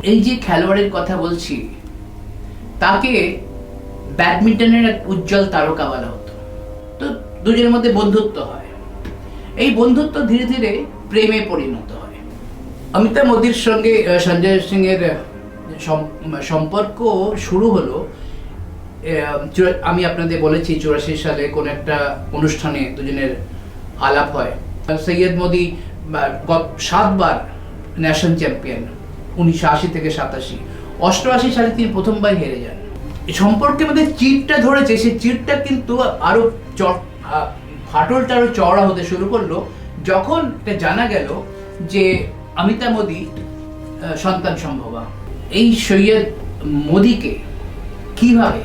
এই যে খেলোয়াড়ের কথা বলছি, তাকে ব্যাডমিন্টনের এক উজ্জ্বল তারকা বলা হতো। তো দুজনের মধ্যে বন্ধুত্ব হয়, এই বন্ধুত্ব ধীরে ধীরে প্রেমে পরিণত হয়। অমিতাভ মোদির সঙ্গে সঞ্জয় সিং এর সম্পর্ক শুরু হলো, আমি আপনাদের বলেছি 84 সালে কোন একটা অনুষ্ঠানে দুজনের আলাপ হয়। সৈয়দ মোদি 7বার ন্যাশনাল চ্যাম্পিয়ন, 1980 থেকে 87। 88 সালে তিনি প্রথমবার হেরে যান। সম্পর্কের মধ্যে চিরটা ধরেছে, সেই চিরটা কিন্তু আরো ফাটলটা আরো চওড়া হতে শুরু করলো যখন এটা জানা গেল যে অমিতাভ মোদি সন্তান সম্ভবা। এই সৈয়দ মোদিকে কিভাবে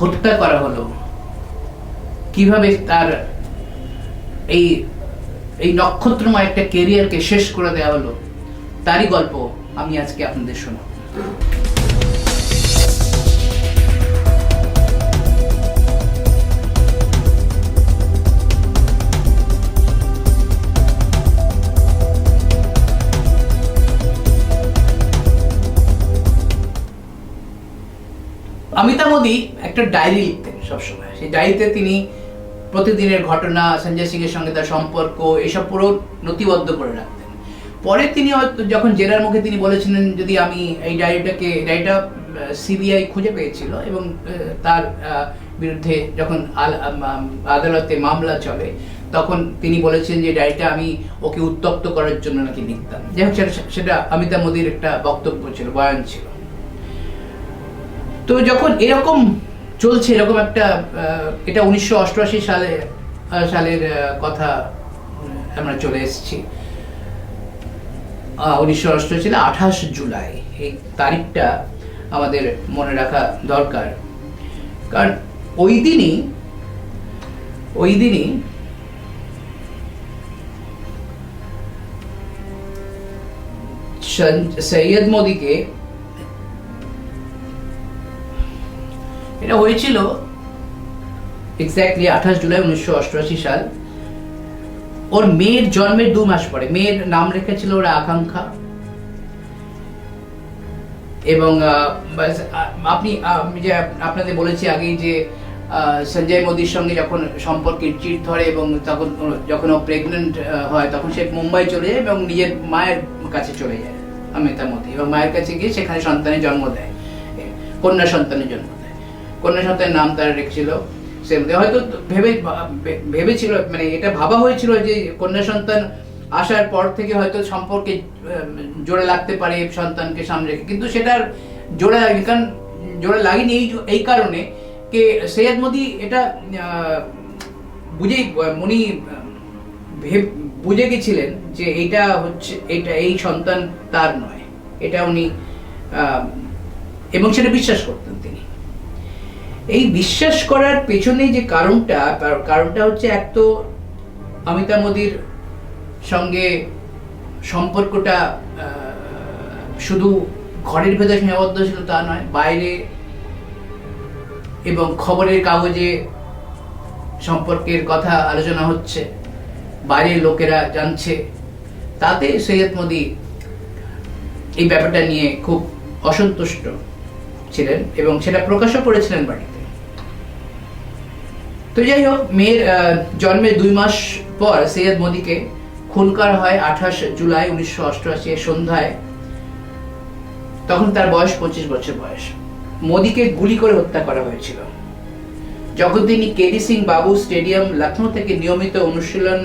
হত্যা করা হলো, কিভাবে তার এই নক্ষত্রময় একটা ক্যারিয়ারকে শেষ করে দেওয়া হলো, তারই গল্প আমি আজকে আপনাদের শোনাব। অমিতাভ মোদি একটা ডায়েরি লিখতেন সবসময়। সেই ডায়েরিতে তিনি প্রতিদিনের ঘটনা, সঞ্জয় সিং এর সঙ্গে তার সম্পর্ক, এসব পুরো নথিবদ্ধ করে রাখতেন। পরে তিনি যখন জেরার মুখে তিনি বলেছিলেন, যদি আমি এই ডায়েরিটা সিবিআই খুঁজে পেয়েছিল এবং তার বিরুদ্ধে যখন আদালতে মামলা চলে, তখন তিনি বলেছেন যে ডায়েরিটা আমি ওকে উত্তপ্ত করার জন্য নাকি লিখতাম। যাই হোক, সেটা অমিতাভ মোদির একটা বক্তব্য ছিল, বয়ান ছিল। তো যখন এরকম চলছে, এরকম একটা এটা 1988 সালের কথা আমরা চলে এসেছি। 1988 সালে 28 জুলাই, এই তারিখটা আমাদের মনে রাখা দরকার, কারণ ওই দিনই সৈয়দ মোদিকে, এটা হয়েছিল এক্স্যাক্টলি 28 জুলাই 1988 সাল। ওর মেয়ের জন্মের 2 মাস পরে মেয়ের নাম রেখেছিল ওরা আকাঙ্ক্ষা। এবং আপনাদের বলেছি আগেই যে সঞ্জয় মোদির সঙ্গে যখন সম্পর্কের চির ধরে এবং যখন ও প্রেগনেন্ট হয়, তখন সে মুম্বাই চলে যায় এবং নিজের মায়ের কাছে চলে যায় অমিতাভ মোদি, এবং মায়ের কাছে গিয়ে সেখানে সন্তানের জন্ম দেয়, কন্যা সন্তানের জন্ম দেয়। কন্যা সন্তানের নাম তারা রেখেছিল। সে হয়তো ভেবেছিল, মানে এটা ভাবা হয়েছিল যে কন্যা সন্তান আসার পর থেকে হয়তো সম্পর্কে জোরে লাগতে পারে সন্তানকে সামনে রেখে, কিন্তু সেটার জোরে লাগেনি। কারণ জোরে লাগেনি এই কারণে যে সৈয়দ মোদি এটা বুঝে গেছিলেন যে এই সন্তান তার নয়, এটা উনি, এবং সেটা বিশ্বাস করতেন তিনি। এই বিশ্বাস করার পেছনে যে কারণটা হচ্ছে, এক তো অমিতাভ মোদির সঙ্গে সম্পর্কটা শুধু ঘরের ভেতরে সীমাবদ্ধ ছিল তা নয়, বাইরে এবং খবরের কাগজে সম্পর্কের কথা আলোচনা হচ্ছে, বাইরের লোকেরা জানছে। তাতে সৈয়দ মোদি এই ব্যাপারটা নিয়ে খুব অসন্তুষ্ট ছিলেন এবং সেটা প্রকাশও করেছিলেন বাড়িতে। তো যাই হোক, মেয়ের জন্মের 2 মাস পর সৈয়দ মোদিকে খুন করা হয় 28 জুলাই 1988 সন্ধ্যায়। তখন তার বয়স 25 বছর বয়স। মোদিকে গুলি করে হত্যা করা হয়েছিল যখন তিনি কেডি সিং বাবু স্টেডিয়াম, লখনৌ থেকে নিয়মিত অনুশীলন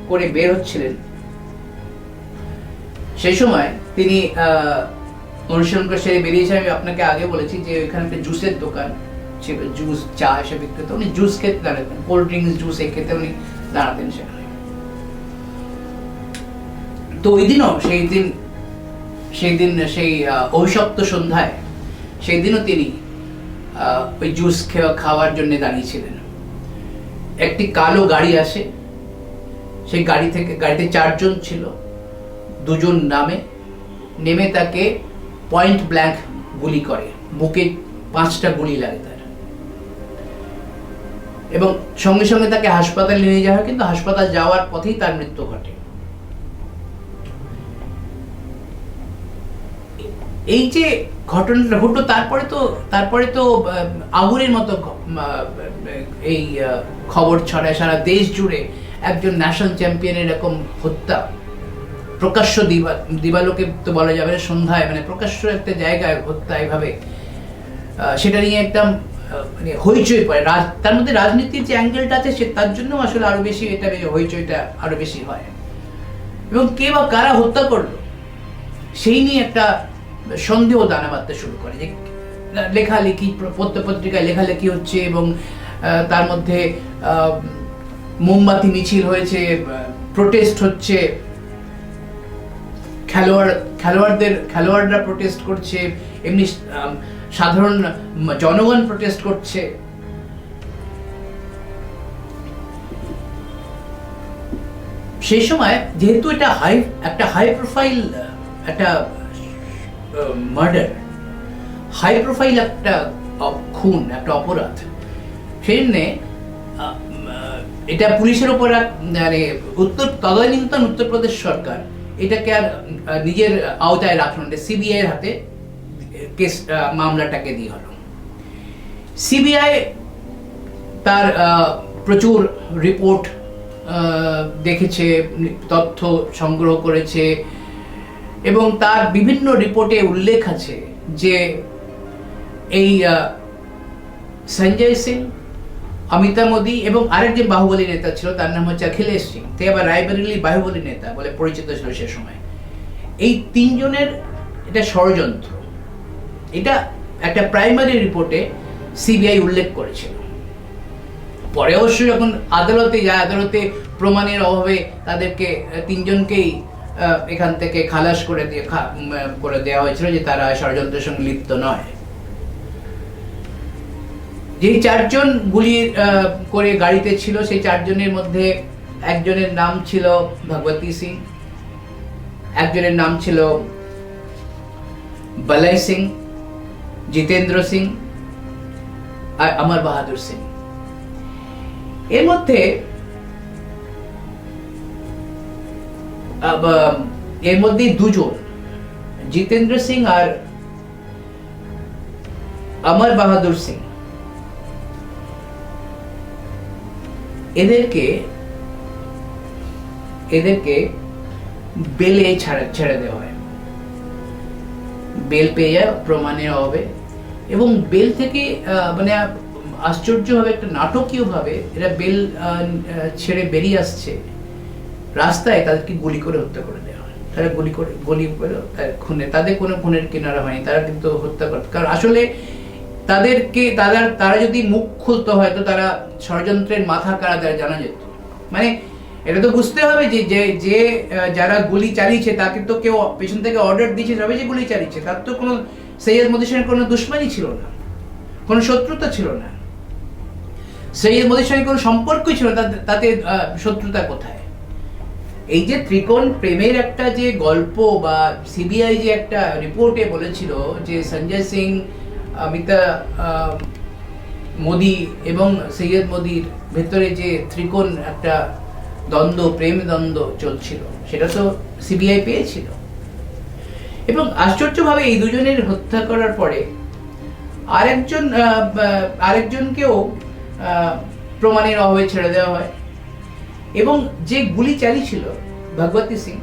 করে বের হচ্ছিলেন। সেই সময় তিনি অনুশীলন করে সে বেরিয়েছে। আমি আপনাকে আগে বলেছি যে এখানে একটা জুসের দোকান ছিল, জুস, চা এসব বিক্রি হতো। উনি জুস খেতে দাঁড়াতেন, কোল্ড ড্রিঙ্কস, জুস খেতে উনি দাঁড়াতেন সেখানে। তো ওই দিনও সেই অভিশপ্ত সন্ধ্যায়, সেই দিনও তিনি ওই জুস খাওয়ার জন্য দাঁড়িয়েছিলেন। একটি কালো গাড়ি আসে, সেই গাড়িতে 4 জন ছিল। 2 জন নেমে তাকে পয়েন্ট ব্ল্যাঙ্ক গুলি করে, বুকে 5টা গুলি লাগে তার, এবং সঙ্গে সঙ্গে তাকে হাসপাতালে নিয়ে যাওয়া হয়, কিন্তু হাসপাতাল যাওয়ার পথেই তার মৃত্যু ঘটে। এই যে ঘটনাটা ঘটলো, তারপরে তো আগুনের মতো এই খবর ছড়ায় সারা দেশ জুড়ে, একজন ন্যাশনাল চ্যাম্পিয়নের এরকম হত্যা, প্রকাশ্য দিবালোকে তো বলা যাবে না, সন্ধ্যায়, মানে প্রকাশ্য একটা জায়গায় হত্যা এইভাবে, সেটা নিয়ে একদম মানে হইচই পড়ে। তার মধ্যে রাজনীতির যে অ্যাঙ্গেলটা আছে তার জন্য আসলে আরো বেশি এটা হইচইটা আরো বেশি হয়। এবং কে বা কারা হত্যা করলো সেই নিয়ে একটা সন্দেহ দানা বাঁধতে শুরু করে, যে লেখালেখি, পত্রিকায় লেখালেখি হচ্ছে, এবং তার মধ্যে মোমবাতি মিছিল হয়েছে, প্রোটেস্ট হচ্ছে, খেলোয়াড়রা প্রোটেস্ট করছে, এমনি সাধারণ জনগণ প্রোটেস্ট করছে। সেই সময় যেহেতু এটা একটা হাই প্রোফাইল একটা মার্ডার, হাই প্রোফাইল একটা খুন, একটা অপরাধ, সেই জন্য এটা পুলিশের উপর মানে তদানীন্তন উত্তরপ্রদেশ সরকার এটাকে আর নিজের আওতায় রাখলো না, সিবিআই এর হাতে কেস মামলাটাকে দিয়ে হলো। সিবিআই তার প্রচুর রিপোর্ট দেখেছে, তথ্য সংগ্রহ করেছে, এবং তার বিভিন্ন রিপোর্টে উল্লেখ আছে যে এই সঞ্জয় সিং, অমিতা মোদি এবং আরেকজন বাহুবলী নেতা ছিল, তার নাম হচ্ছে অখিলেশ সিং, তে আবার রায়বেরেলি বাহুবলী নেতা বলে পরিচিত ছিল সে সময়। এই তিনজনের এটা ষড়যন্ত্র, এটা একটা প্রাইমারি রিপোর্টে সিবিআই উল্লেখ করেছিল। পরে অবশ্য যখন আদালতে যায়, আদালতে প্রমাণের অভাবে তাদেরকে তিনজনকেই এখান থেকে খালাস করে দেওয়া হয়েছিল যে তারা ষড়যন্ত্রের সঙ্গে লিপ্ত নয়। যেই চারজন গুলি করে গাড়িতে ছিল, সেই চারজনের মধ্যে একজনের নাম ছিল ভগবতী সিং, একজনের নাম ছিল বলয় সিং, জিতেন্দ্র সিং আর অমর বাহাদুর সিং। এর মধ্যে দুজন, জিতেন্দ্র সিং আর অমর বাহাদুর সিং, এদেরকে বেলে ছেড়ে দেওয়া হয়, বেল পেয়ে যায় প্রমাণের অভাবে। এবং বেল থেকে মানে আশ্চর্যভাবে, একটা নাটকীয় ভাবে এরা বেল ছেড়ে বেরিয়ে আসছে, রাস্তায় তাদেরকে গুলি করে হত্যা করে দেওয়া হয়। তারা গুলি করে তাদের কোনো খুনের কিনারা হয়নি, তারা কিন্তু হত্যা করে। কারণ আসলে তারা যদি মুখ খুলতো হয়তো তারা ষড়যন্ত্রের মাথা কারা তারা জানা যেত। মানে এটা তো বুঝতে হবে যে যারা গুলি চালিয়েছে তাকে তো কেউ পেছন থেকে অর্ডার দিয়েছে, তবে যে গুলি চালিয়েছে তার তো কোনো সৈয়দ মোদির সঙ্গে কোনো দুশ্মনী ছিল না, কোনো শত্রুতা ছিল না, সৈয়দ মোদির সঙ্গে কোনো সম্পর্কই ছিল না, তাতে শত্রুতা কোথায়? এই যে ত্রিকোণ প্রেমের একটা যে গল্প, বা সিবিআই যে একটা রিপোর্টে বলেছিল যে সঞ্জয় সিং, অমিতা মোদি এবং সৈয়দ মোদির ভেতরে যে ত্রিকোণ একটা দ্বন্দ্ব, প্রেম দ্বন্দ্ব চলছিল, সেটা তো সিবিআই পেয়েছিল। এবং আশ্চর্যভাবে এই দুজনের হত্যা করার পরে আরেকজনকেও প্রমাণের অভাবে ছেড়ে দেওয়া হয়। এবং যে গুলি চালিয়েছিল ভগবতী সিং,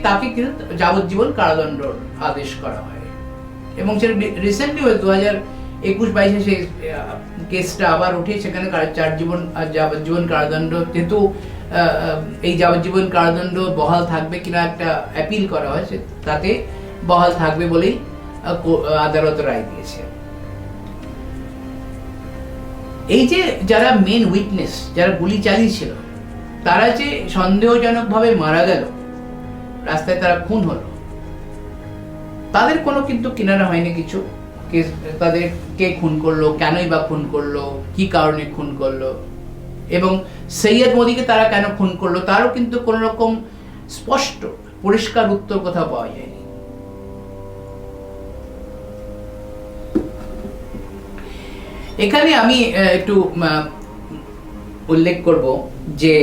তাকে কিন্তু যাবজ্জীবন কারাদণ্ডের আদেশ করা হয়। এবং সেটা রিসেন্টলি 2021-22 সেই কেসটা আবার উঠে, সেখানে যাবজ্জীবন কারাদণ্ড, যেহেতু এই যাবজ্জীবন কারাদণ্ড বহাল থাকবে কিনা একটা অ্যাপিল করা হয়েছে, তাতে বহাল থাকবে বলেই আদালত রায় দিয়েছে। এই যে যারা মেন উইটনেস, যারা গুলি চালিয়েছিল, তারা যে সন্দেহজনকভাবে মারা গেল, রাস্তায় তারা খুন হলো, তাদের কোনো কিন্তু কিনারা হয়নি কিছু। তাদের কে খুন করলো, কেনই বা খুন করলো, কি কারণে খুন করলো, এবং সৈয়দ মোদিকে তারা কেন খুন করলো, তারও কিন্তু কোনো রকম স্পষ্ট পরিষ্কার উত্তর কোথাও পাওয়া যায়নি। এখানে আমি একটু উল্লেখ করব যে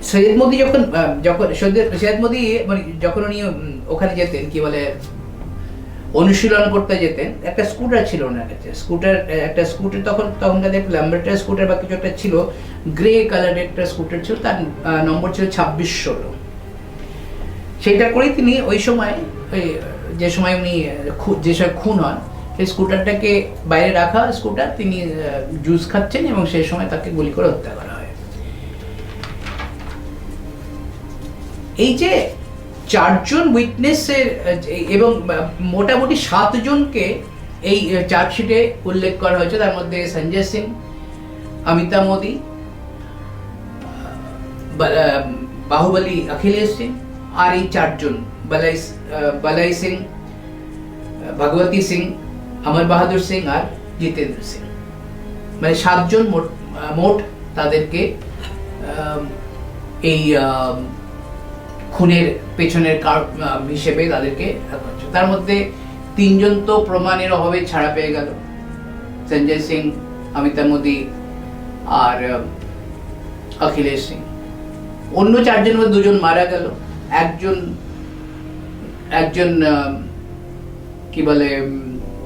সৈয়দ মোদি যখন সৈয়দ মোদি মানে যখন উনি ওখানে যেতেন কি বলে অনুশীলন করতে যেতেন, একটা স্কুটার ছিল ওনার কাছে, একটা স্কুটার তখনকার দেখলাম স্কুটার বা কিছু একটা ছিল, গ্রে কালারের একটা স্কুটার ছিল, তার নম্বর ছিল 2616। সেইটা করেই তিনি ওই সময় যে সময় উনি যে সময় খুন হন, সেই স্কুটারটাকে বাইরে রাখা স্কুটার, তিনি জুস খাচ্ছেন এবং সেই সময় তাকে গুলি করে হত্যা করা হয়। এই যে 4 জন উইটনেসের এবং মোটামুটি 7 জনকে এই চার্জশিটে উল্লেখ করা হয়েছে, তার মধ্যে সঞ্জয় সিং, অমিতা মোদি, বাহুবলী অখিলেশ সিং, আর এই 4 জন বালাই সিং, ভগবতী সিং, অমর বাহাদুর সিং আর জিতেন্দ্র সিং, মানে 7 জন মোট তাদেরকে এই খুনের পেছনের হিসেবে তাদেরকে, তার মধ্যে 3 জন তো প্রমাণের অভাবে ছাড়া পেয়ে গেল, সঞ্জয় সিং, অমিতা মোদি আর অখিলেশ সিং। অন্য 4 জনের মধ্যে 2 জন মারা গেল, একজন কি বলে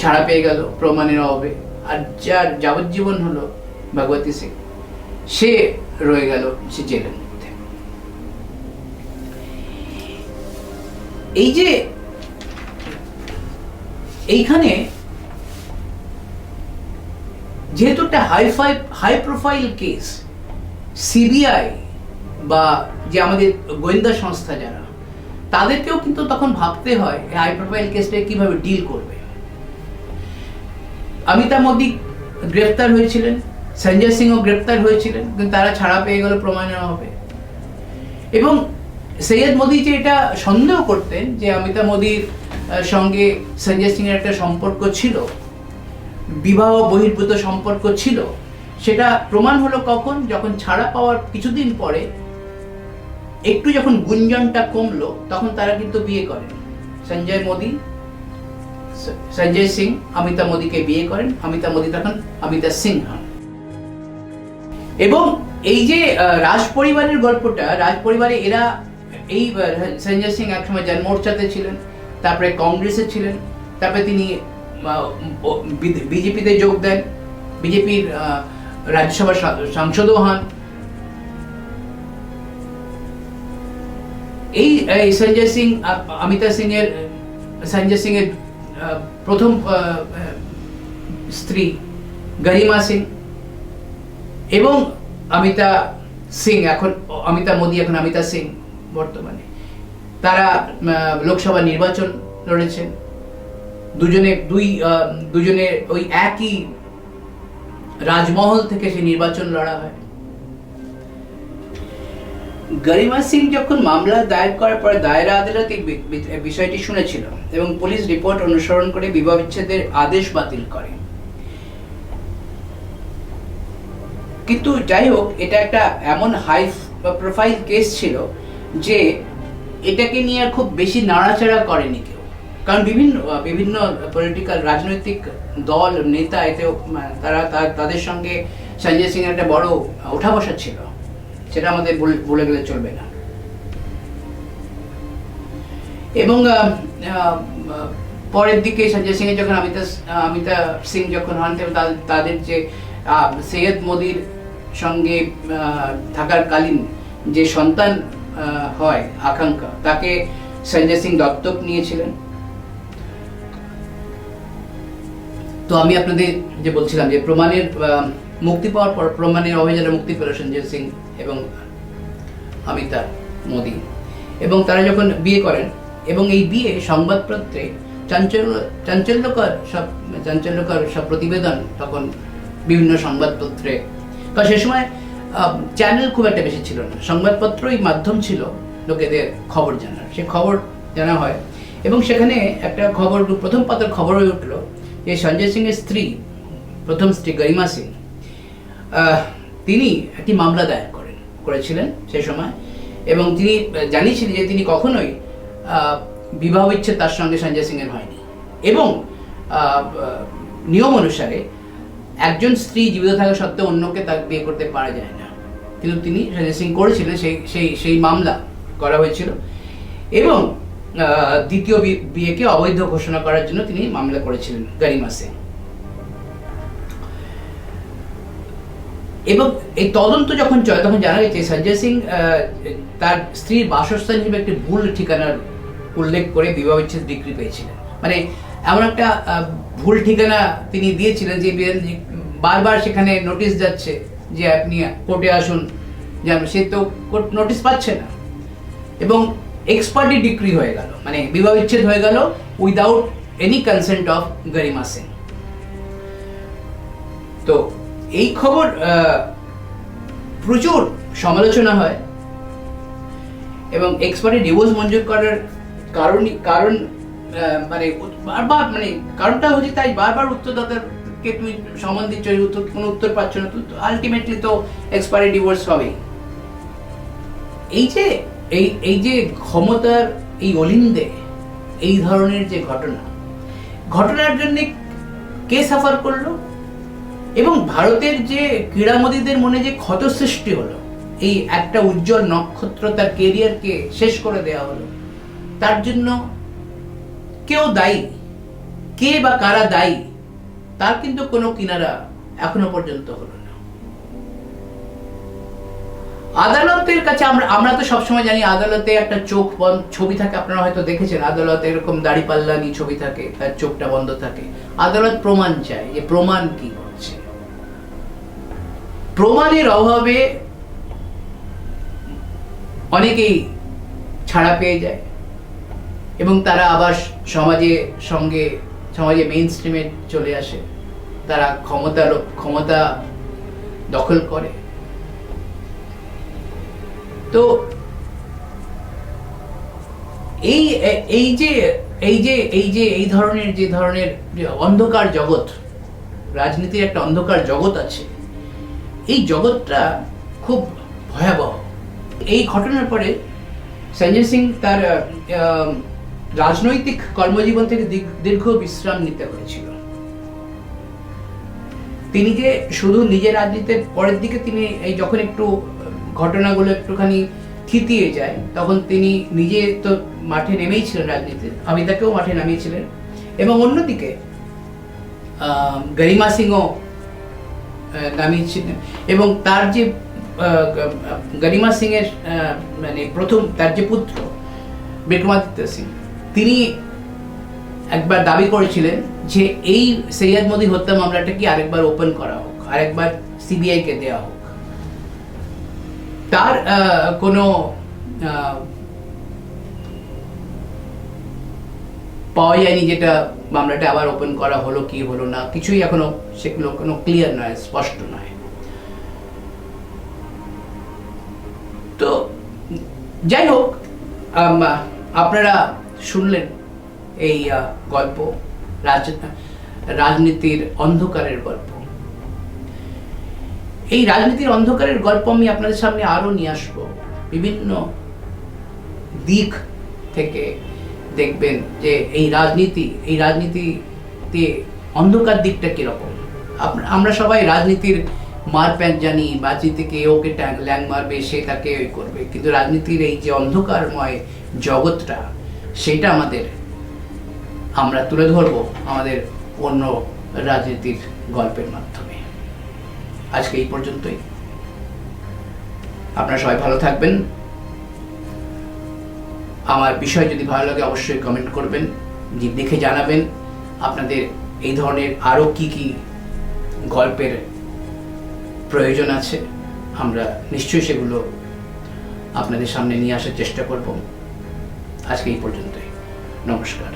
ছাড়া পেয়ে গেল প্রমাণের অভাবে, আর যার যাবজ্জীবন হলো ভগবতী সিং, সে রয়ে গেল সে জেলের মধ্যে। এই যে এইখানে যেহেতু একটা হাই প্রোফাইল কেস, সিবিআই বা যে আমাদের গোয়েন্দা সংস্থা যারা, তাদেরকেও কিন্তু তখন ভাবতে হয় হাই প্রোফাইল কেসটা কিভাবে ডিল করবে। অমিতা মোদি গ্রেফতার হয়েছিলেন, সঞ্জয় সিংও গ্রেফতার হয়েছিলেন, কিন্তু তারা ছাড়া পেয়ে গেল প্রমাণের অভাবে। এবং সৈয়দ মোদি যে এটা সন্দেহ করতেন যে অমিতা মোদির সঙ্গে সঞ্জয় সিং এর একটা সম্পর্ক ছিল, বিবাহ বহির্ভূত সম্পর্ক ছিল, সেটা প্রমাণ হলো কখন, যখন ছাড়া পাওয়ার কিছুদিন পরে একটু যখন গুঞ্জনটা কমলো, তখন তারা কিন্তু বিয়ে করেন। সঞ্জয় সিং অমিতা মোদিকে বিয়ে করেন, অমিতা মোদি তখন অমিতা সিং হন। এবং এই যে রাজ পরিবারের গল্পটা, রাজ পরিবারে এরা এই সঞ্জয় সিং একসময় জনমোর্চাতে ছিলেন, তারপরে কংগ্রেসে ছিলেন, তারপরে তিনি বিজেপিতে যোগ দেন, বিজেপির রাজ্যসভার সাংসদও হন। এই সঞ্জয় সিং অমিতা সিং এর প্রথম স্ত্রী গরিমা সিং এবং অমিতা সিং, এখন অমিতা মোদি, এখন অমিতা সিং বর্তমানে, তারা লোকসভা নির্বাচন লড়েছেন। দুজনে ওই একই রাজমহল থেকে সে নির্বাচন লড়া হয়। গরিমা সিং যখন মামলা দায়ের করার পরে দায়রা আদালত বিষয়টি শুনেছিল এবং পুলিশ রিপোর্ট অনুসরণ করে বিবাহ বিচ্ছেদের আদেশ বাতিল করে। কিন্তু যাই হোক, এটা একটা এমন হাই প্রোফাইল কেস ছিল যে এটাকে নিয়ে খুব বেশি নাড়াচাড়া করেনি কেউ, কারণ বিভিন্ন পলিটিক্যাল রাজনৈতিক দল নেতা এতে তাদের সঙ্গে সঞ্জয় সিং একটা বড় ওঠা বসা ছিল, সেটা আমাদের বলে গেলে চলবে না। এবং পরের দিকে সঞ্জয় সিং এর যখন অমিতা সিং যখন হন, তাদের যে সৈয়দ মোদির সঙ্গে থাকার কালীন যে সন্তান হয় আকাঙ্ক্ষা, তাকে সঞ্জয় সিং দত্তক নিয়েছিলেন। তো আমি আপনাদের যে বলছিলাম যে প্রমাণের মুক্তি পাওয়ার পর, প্রমাণের অভিযানে মুক্তি পেল সঞ্জয় সিং এবং অমিতা মোদি, এবং তারা যখন বিয়ে করেন, এবং এই বিয়ে সংবাদপত্রে চাঞ্চল্যকর সব প্রতিবেদন তখন বিভিন্ন সংবাদপত্রে, কারণ সে সময় চ্যানেল খুব একটা বেশি ছিল না, সংবাদপত্রই মাধ্যম ছিল লোকেদের খবর জানার। সে খবর জানা হয় এবং সেখানে একটা খবর, প্রথম পাতার খবর হয়ে উঠলো যে সঞ্জয় সিং এর প্রথম স্ত্রী গরিমা সিং, তিনি একটি মামলা দায়ের করেছিলেন সে সময়, এবং তিনি জানিয়েছিলেন যে তিনি কখনোই বিবাহ বিচ্ছেদ তার সঙ্গে সঞ্জয় সিং এর হয়নি, এবং নিয়ম অনুসারে একজন স্ত্রী জীবিত থাকা সত্ত্বেও অন্যকে তাকে বিয়ে করতে পারা যায় না। কিন্তু তিনি সঞ্জয় সিং করেছিলেন, সেই মামলা করা হয়েছিল এবং দ্বিতীয় বিয়েকে অবৈধ ঘোষণা করার জন্য তিনি মামলা করেছিলেন গরিমা সিং। এবং এই তদন্ত যখন চলে তখন জানা গেছে সঞ্জয় সিং তার স্ত্রীর বাসস্থান হিসেবে একটি ভুল ঠিকানার উল্লেখ করে বিবাহ বিচ্ছেদ ডিক্রি পেয়েছিলেন। মানে এমন একটা ভুল ঠিকানা তিনি দিয়েছিলেন যে বারবার সেখানে নোটিশ যাচ্ছে যে আপনি কোর্টে আসুন, যেন সে তো কোর্ট নোটিশ পাচ্ছে না এবং এক্সপার্টি ডিক্রি হয়ে গেল, মানে বিবাহ বিচ্ছেদ হয়ে গেল উইদাউট এনি কনসেন্ট অফ গরিমা সিং। তো এই খবর প্রচুর সমালোচনা হয় এবং এক্সপার্টি ডিভোর্স মঞ্জুর করার কারণ মানে বারবার মানে কারণটা হচ্ছে তাই বারবার উত্তরদাতাকে তুমি সম্মান দিচ্ছ, কোনো উত্তর পাচ্ছ না, তো আলটিমেটলি তো এক্সপার্টি ডিভোর্স হবেই। এই যে ক্ষমতার এই অলিন্দে এই ধরনের যে ঘটনার জন্য কে সাফার করলো এবং ভারতের যে ক্রীড়ামোদীদের মনে যে ক্ষত সৃষ্টি হলো, এই একটা উজ্জ্বল নক্ষত্র তার কেরিয়ারকে শেষ করে দেওয়া হলো, তার জন্য কেউ দায়ী, কে বা কারা দায়ী তার কিন্তু কোনো কিনারা এখনো পর্যন্ত হলো না। আদালতের কাছে আমরা তো সবসময় জানি আদালতে একটা চোখ বন্ধ ছবি থাকে, আপনারা হয়তো দেখেছেন আদালতে এরকম দাড়ি পাল্লা নিয়ে ছবি থাকে, তার চোখটা বন্ধ থাকে। আদালত প্রমাণ চায়, যে প্রমাণ কি করছে। প্রমাণের অভাবে অনেকেই ছাড়া পেয়ে যায় এবং তারা আবার সমাজে মেইন স্ট্রিমে চলে আসে, তারা ক্ষমতা দখল করে। তো এই ধরনের অন্ধকার জগৎ, রাজনীতির একটা অন্ধকার জগৎ আছে, এই জগৎটা খুব ভয়াবহ। এই ঘটনার পরে সঞ্জয় সিং তার রাজনৈতিক কর্মজীবন থেকে দীর্ঘ বিশ্রাম নিতে হয়েছিল। তিনি যে শুধু নিজের রাজনীতির পরের দিকে তিনি এই যখন একটু ঘটনাগুলো একটুখানি থিতিয়ে যায়, তখন তিনি নিজে তো মাঠে নেমেই ছিলেন রাজনীতিতে, অমিতাকেও মাঠে নামিয়েছিলেন এবং অন্যদিকে গরিমা সিংও নামিয়েছিলেন। এবং তার যে গরিমা সিং এর মানে প্রথম তার যে পুত্র বিক্রমাদিত্য সিং, তিনি একবার দাবি করেছিলেন যে এই সৈয়দ মোদী হত্যা মামলাটা কি আরেকবার ওপেন করা হোক, আরেকবার সিবিআই কে দেওয়া হোক। তার কোনো পাওয়া যায়নি যেটা মামলাটা আবার ওপেন করা হলো কি হলো না, কিছুই এখনো সেগুলো কোনো ক্লিয়ার নয়, স্পষ্ট নয়। তো যাই হোক, আপনারা শুনলেন এই গল্প, রাজনীতির অন্ধকারের গল্প। এই রাজনীতির অন্ধকারের গল্প আমি আপনাদের সামনে আরো নিয়ে আসবো, বিভিন্ন দিক থেকে দেখবেন যে এই রাজনীতিতে অন্ধকার দিকটা কিরকম। আমরা সবাই রাজনীতির মারপ্যাঁচ জানি, রাজনীতিকে ওকে ল্যাং মারবে, সে তাকে ওই করবে, কিন্তু রাজনীতির এই যে অন্ধকারময় জগৎটা, সেটা আমরা তুলে ধরবো আমাদের অন্য রাজনীতির গল্পের মাধ্যমে। আজকে এই পর্যন্তই। আপনারা সবাই ভালো থাকবেন। আমার বিষয় যদি ভালো লাগে অবশ্যই কমেন্ট করবেন, দেখে জানাবেন আপনাদের এই ধরনের আরো কি কি গল্পের প্রয়োজন আছে। আমরা নিশ্চয়ই সেগুলো আপনাদের সামনে নিয়ে আসার চেষ্টা করব। আজকে এই পর্যন্তই। নমস্কার।